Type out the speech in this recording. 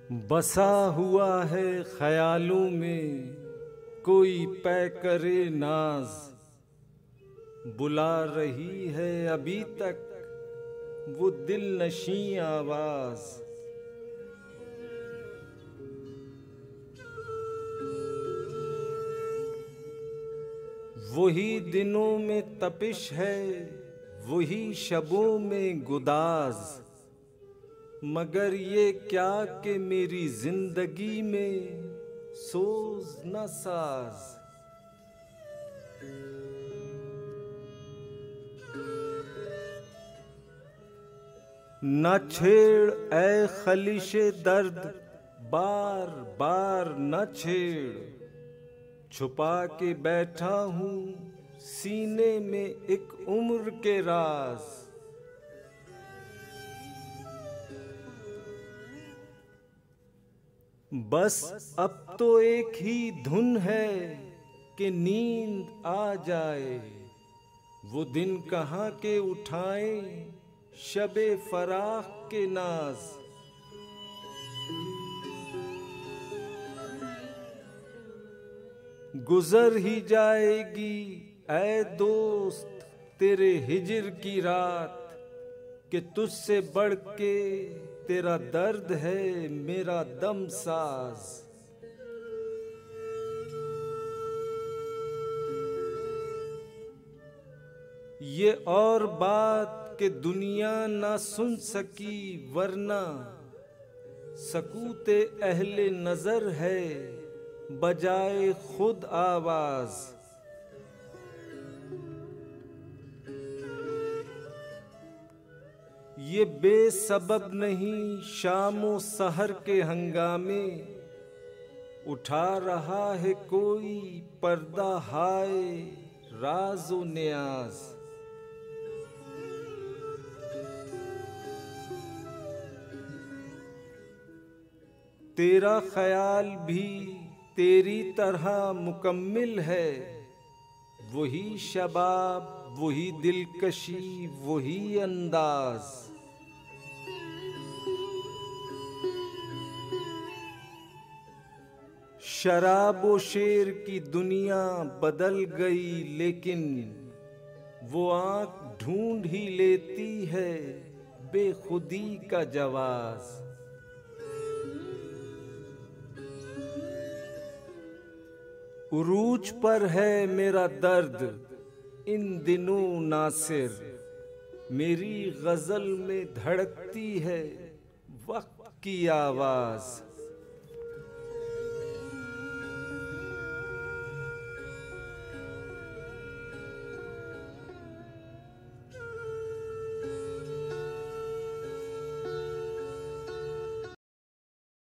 बसा हुआ है ख्यालों में कोई पै करे नाज, बुला रही है अभी तक वो दिल नशीं आवाज। वही दिनों में तपिश है, वही शबों में गुदाज, मगर ये क्या कि मेरी जिंदगी में सोज न साज। न छेड़ ऐ खलिशे दर्द, बार बार न छेड़, छुपा के बैठा हूँ सीने में एक उम्र के राज। बस अब तो एक ही धुन है कि नींद आ जाए, वो दिन कहाँ के उठाएं शबे फराख के नाज। गुजर ही जाएगी ऐ दोस्त तेरे हिजर की रात, कि तुझसे बढ़ के तेरा दर्द है मेरा दम साज। ये और बात कि दुनिया ना सुन सकी, वरना सकूते अहले नजर है बजाए खुद आवाज। ये बेसबब नहीं शामो सहर के हंगामे, उठा रहा है कोई पर्दा हाय राज़ो नियाज। तेरा ख्याल भी तेरी तरह मुकम्मिल है, वही शबाब वही दिलकशी वही अंदाज। शराब व शेर की दुनिया बदल गई, लेकिन वो आंख ढूंढ ही लेती है बेखुदी का जवाज। उरूज पर है मेरा दर्द इन दिनों नासिर, मेरी गजल में धड़कती है वक्त की आवाज।